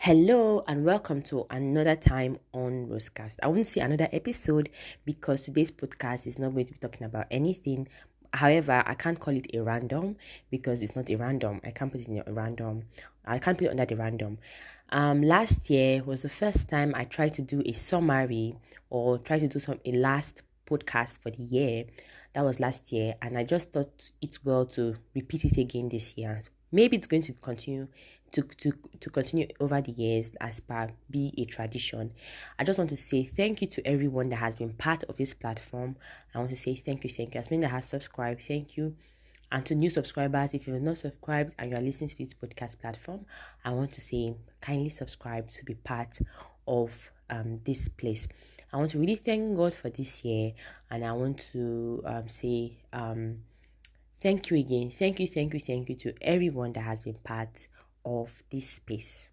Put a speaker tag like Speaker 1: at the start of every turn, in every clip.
Speaker 1: Hello and welcome to another time on Rosecast. I won't say another episode because today's podcast is not going to be talking about anything. However, I can't call it a random because it's not a random. I can't put it in a random. I can't put it under the random. Last year was the first time I tried to do a summary or try to do a last podcast for the year. That was last year, and I just thought it well to repeat it again this year. Maybe it's going to continue to continue over the years as per be a tradition. I just want to say thank you to everyone that has been part of this platform. I want to say thank you. As many that has subscribed, thank you. And to new subscribers, if you're not subscribed and you are listening to this podcast platform, I want to say kindly subscribe to be part of this place. I want to really thank God for this year, and I want to say thank you again. Thank you to everyone that has been part of this space.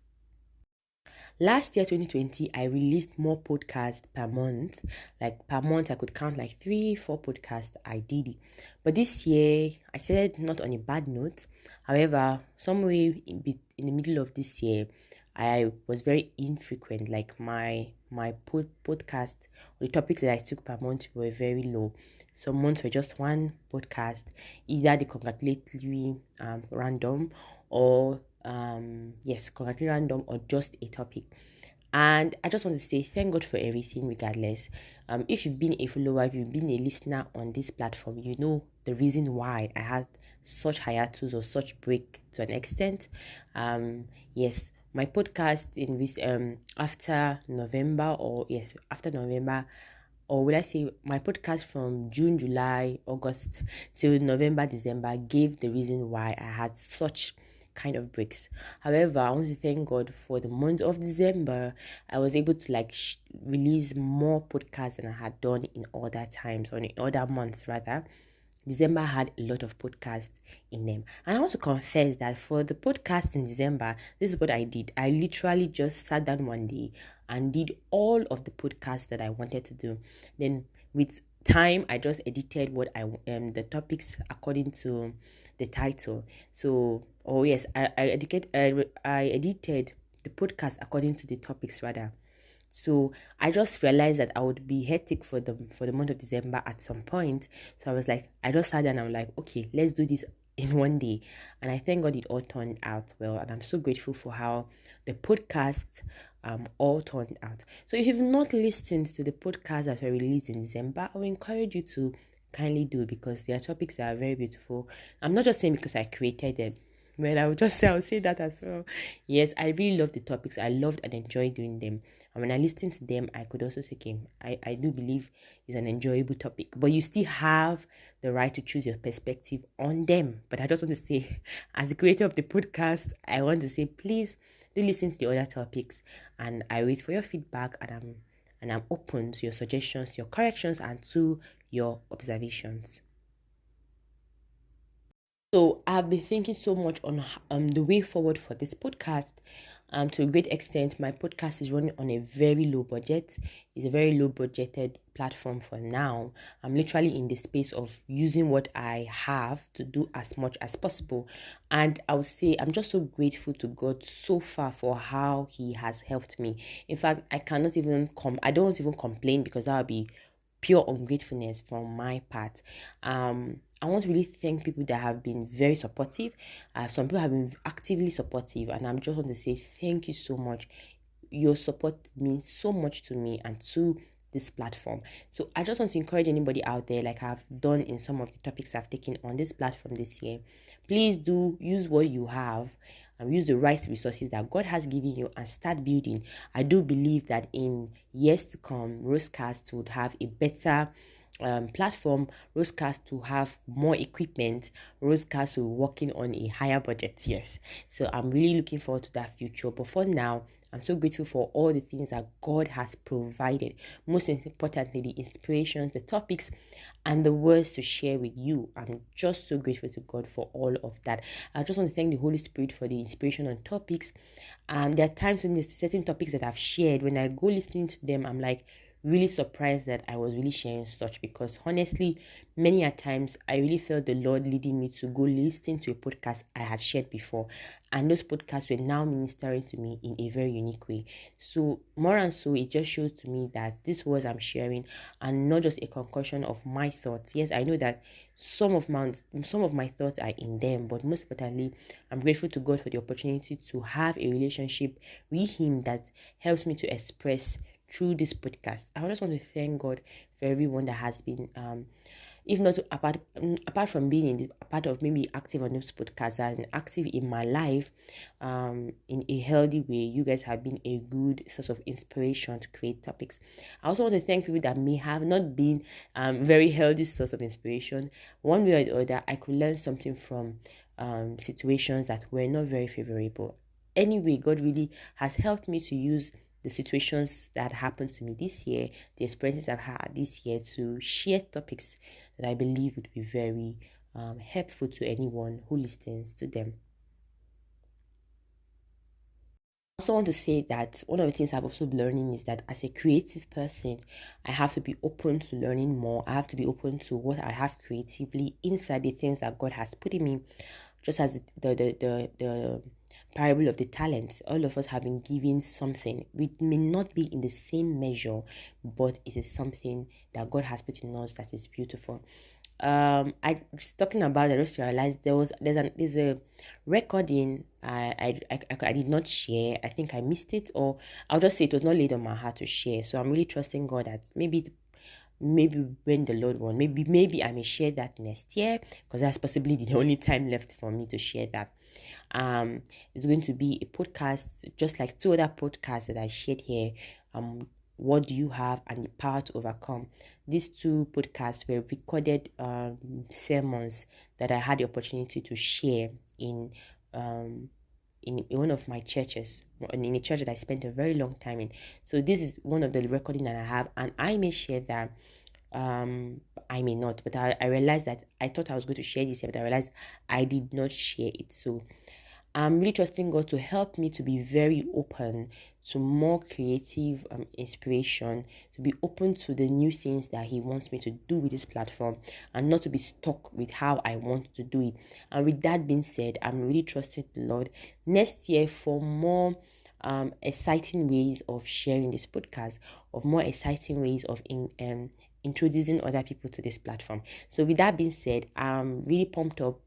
Speaker 1: Last year, 2020, I released more podcasts per month. Like per month, I could count like 3-4 podcasts I did. But this year, I said not on a bad note. However, somewhere in the middle of this year, I was very infrequent. Like my podcast, the topics that I took per month were very low. Some months were just one podcast, either the congratulatory random or congratulatory random or just a topic. And I just want to say thank God for everything regardless. If you've been a follower, if you've been a listener on this platform, you know the reason why I had such hiatus or such break to an extent. Yes, my podcast in this after November, or will I say my podcast from June, July, August till November, December gave the reason why I had such kind of breaks. However, I want to thank God for the month of December. I was able to release more podcasts than I had done in other times or in other months rather. December had a lot of podcasts in them. And I want to confess that for the podcast in December, this is what I did. I literally just sat down one day and did all of the podcasts that I wanted to do. Then with time, I just edited what the topics according to the title. So, I edited the podcast according to the topics rather. So I just realized that I would be hectic for the month of December at some point. So I was like, I just sat down and I'm like, okay, let's do this in one day. And I thank God it all turned out well. And I'm so grateful for how the podcast all turned out. So if you've not listened to the podcast that were released in December, I will encourage you to kindly do because their topics are very beautiful. I'm not just saying because I created them. Well, I'll say that as well. Yes, I really love the topics. I loved and enjoyed doing them. And when I listened to them, I could also say, okay, I do believe it's an enjoyable topic. But you still have the right to choose your perspective on them. But I just want to say, as the creator of the podcast, I want to say, please do listen to the other topics. And I wait for your feedback and I'm open to your suggestions, your corrections, and to your observations. So I've been thinking so much on the way forward for this podcast. To a great extent, my podcast is running on a very low budget. It's a very low budgeted platform for now. I'm literally in the space of using what I have to do as much as possible. And I would say I'm just so grateful to God so far for how He has helped me. In fact, I don't even complain because that would be pure ungratefulness from my part. I want to really thank people that have been very supportive. Some people have been actively supportive, and I'm just want to say thank you so much. Your support means so much to me and to this platform. So I just want to encourage anybody out there, like I've done in some of the topics I've taken on this platform this year. Please do use what you have and use the right resources that God has given you and start building. I do believe that in years to come, Rosecast would have a better platform. Rosecast to have more equipment. Rosecast will working on a higher budget. Yes, so I'm really looking forward to that future. But for now, I'm so grateful for all the things that God has provided. Most importantly, the inspirations, the topics, and the words to share with you. I'm just so grateful to God for all of that. I just want to thank the Holy Spirit for the inspiration on topics. There are times when there's certain topics that I've shared, when I go listening to them, I'm like, really surprised that I was really sharing such, because honestly, many a times I really felt the Lord leading me to go listen to a podcast I had shared before, and those podcasts were now ministering to me in a very unique way. So more and so, it just shows to me that this words I'm sharing are not just a concussion of my thoughts. Yes, I know that some of my thoughts are in them, but most importantly, I'm grateful to God for the opportunity to have a relationship with Him that helps me to express through this podcast. I just want to thank God for everyone that has been if not apart from being in a part of maybe active on this podcast and active in my life in a healthy way. You guys have been a good source of inspiration to create topics. I also want to thank people that may have not been very healthy source of inspiration. One way or the other, I could learn something from situations that were not very favorable. Anyway, God really has helped me to use the situations that happened to me this year, the experiences I've had this year, to share topics that I believe would be very helpful to anyone who listens to them. I also want to say that one of the things I've also been learning is that as a creative person, I have to be open to learning more. I have to be open to what I have creatively inside the things that God has put in me. Just as the parable of the talents, all of us have been given something. We may not be in the same measure, but it is something that God has put in us that is beautiful. I was talking about, I just realized there's a recording I did not share. I think I missed it, or I'll just say it was not laid on my heart to share. So I'm really trusting God that maybe when the Lord wants, maybe I may share that next year, because that's possibly the only time left for me to share that. It's going to be a podcast just like two other podcasts that I shared here. What do you have and the power to overcome? These two podcasts were recorded sermons that I had the opportunity to share in um in one of my churches, in a church that I spent a very long time in. So this is one of the recording that I have, and I may share that. I may not, but I realized that I thought I was going to share this here, but I realized I did not share it. So I'm really trusting God to help me to be very open to more creative inspiration, to be open to the new things that He wants me to do with this platform, and not to be stuck with how I want to do it. And with that being said, I'm really trusting the Lord next year for more exciting ways of sharing this podcast, of more exciting ways of introducing other people to this platform. So with that being said, I'm really pumped up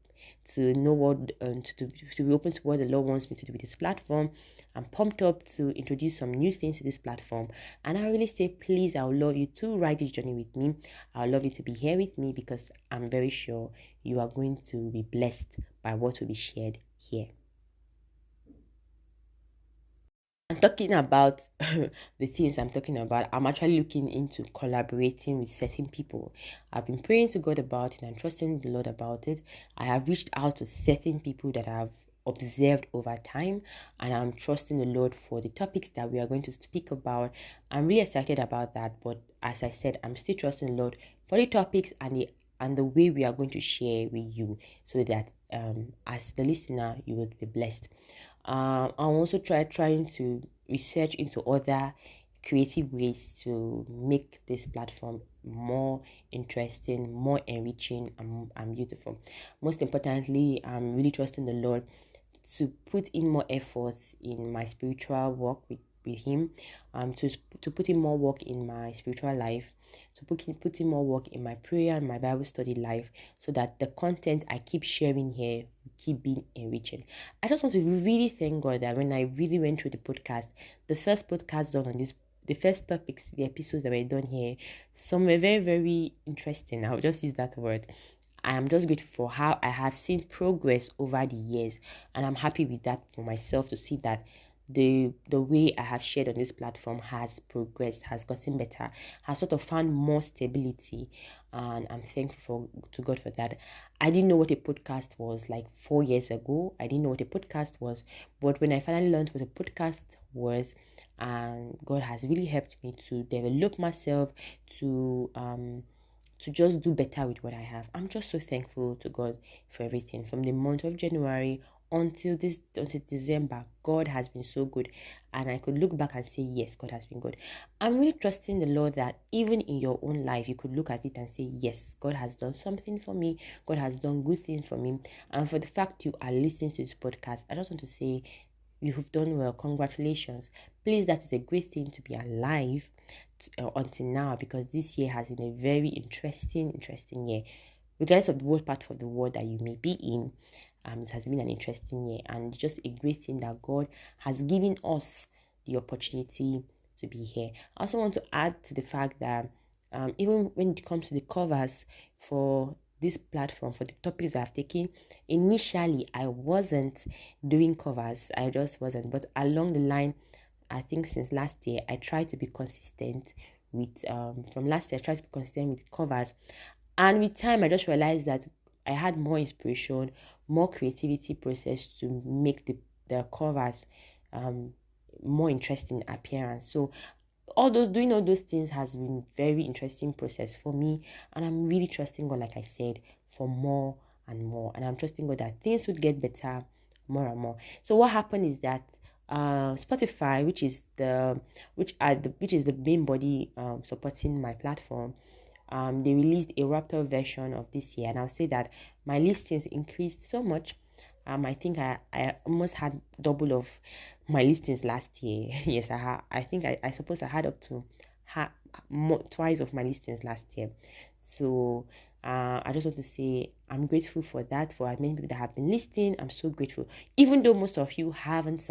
Speaker 1: to know what to be open to what the Lord wants me to do with this platform. I'm pumped up to introduce some new things to this platform, and I really say, please, I would love you to ride this journey with me. I would love you to be here with me, because I'm very sure you are going to be blessed by what will be shared here. I'm talking about the things I'm talking about. I'm actually looking into collaborating with certain people. I've been praying to God about it and trusting the Lord about it. I have reached out to certain people that I've observed over time, and I'm trusting the Lord for the topics that we are going to speak about. I'm really excited about that, but as I said, I'm still trusting the Lord for the topics and the way we are going to share with you, so that as the listener you will be blessed. I'm also trying to research into other creative ways to make this platform more interesting, more enriching, and beautiful. Most importantly, I'm really trusting the Lord to put in more effort in my spiritual work with Him, to put in more work in my spiritual life, to put in more work in my prayer and my Bible study life, so that the content I keep sharing here will keep being enriching. I just want to really thank God that when I really went through the podcast, the first podcast done on this, the first topics, the episodes that were done here, some were very, very interesting. I'll just use that word. I am just grateful for how I have seen progress over the years, and I'm happy with that for myself, to see that the way I have shared on this platform has progressed, has gotten better, has sort of found more stability, and I'm thankful to God for that. I didn't know what a podcast was like 4 years ago. I didn't know what a podcast was, but when I finally learned what a podcast was, and God has really helped me to develop myself, to just do better with what I have. I'm just so thankful to God for everything. From the month of January until December, God has been so good. And I could look back and say, yes, God has been good. I'm really trusting the Lord that even in your own life, you could look at it and say, yes, God has done something for me. God has done good things for me. And for the fact you are listening to this podcast, I just want to say, you've done well. Congratulations. Please, that is a great thing to be alive until now, because this year has been a very interesting year. Regardless of what part of the world that you may be in, it has been an interesting year, and just a great thing that God has given us the opportunity to be here. I also want to add to the fact that even when it comes to the covers for this platform, for the topics I've taken, initially I wasn't doing covers. I just wasn't. But along the line, I think since last year, I tried to be consistent with from last year I tried to be consistent with covers. And with time, I just realized that I had more inspiration, more creativity process to make the covers um, more interesting in appearance. So doing all those things has been very interesting process for me, and I'm really trusting God, like I said, for more and more. And I'm trusting God that things would get better more and more. So what happened is that Spotify, which is the main body supporting my platform, they released a Raptor version of this year, and I'll say that my listings increased so much. I think I almost had double of my listings last year. Yes, I think I suppose I had up to twice of my listings last year. So I just want to say I'm grateful for that, for as many people that have been listening. I'm so grateful, even though most of you haven't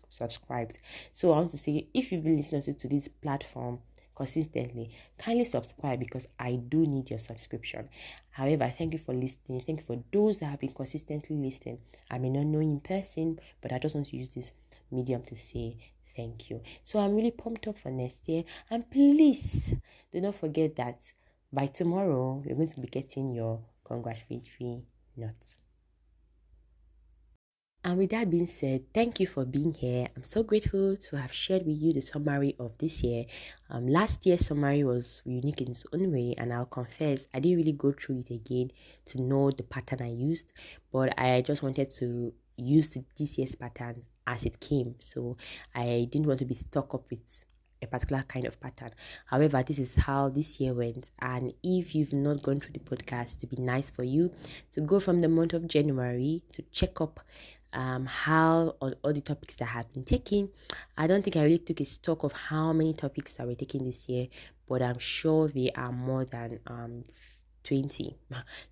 Speaker 1: subscribed. So I want to say, if you've been listening to this platform consistently, kindly subscribe, because I do need your subscription. However, thank you for listening. Thank you for those that have been consistently listening. I may not know in person, but I just want to use this medium to say thank you. So I'm really pumped up for next year, and please do not forget that by tomorrow you're going to be getting your congratulatory notes. And with that being said, thank you for being here. I'm so grateful to have shared with you the summary of this year. Last year's summary was unique in its own way, and I'll confess I didn't really go through it again to know the pattern I used, but I just wanted to use this year's pattern as it came. So I didn't want to be stuck up with a particular kind of pattern. However, this is how this year went. And if you've not gone through the podcast, to be nice for you to go from the month of January to check up how on all the topics that have been taken. I don't think I really took a stock of how many topics that were taken this year, but I'm sure they are more than 20.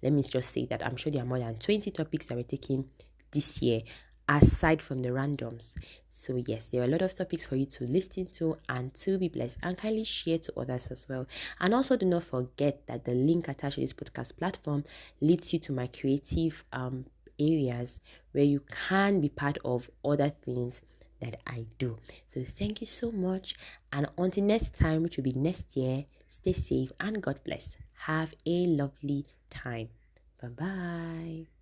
Speaker 1: Let me just say that I'm sure there are more than 20 topics that were taken this year, aside from the randoms. So yes, there are a lot of topics for you to listen to and to be blessed, and kindly share to others as well. And also do not forget that the link attached to this podcast platform leads you to my creative areas where you can be part of other things that I do. So thank you so much, and until next time, which will be next year, stay safe and God bless. Have a lovely time. Bye bye.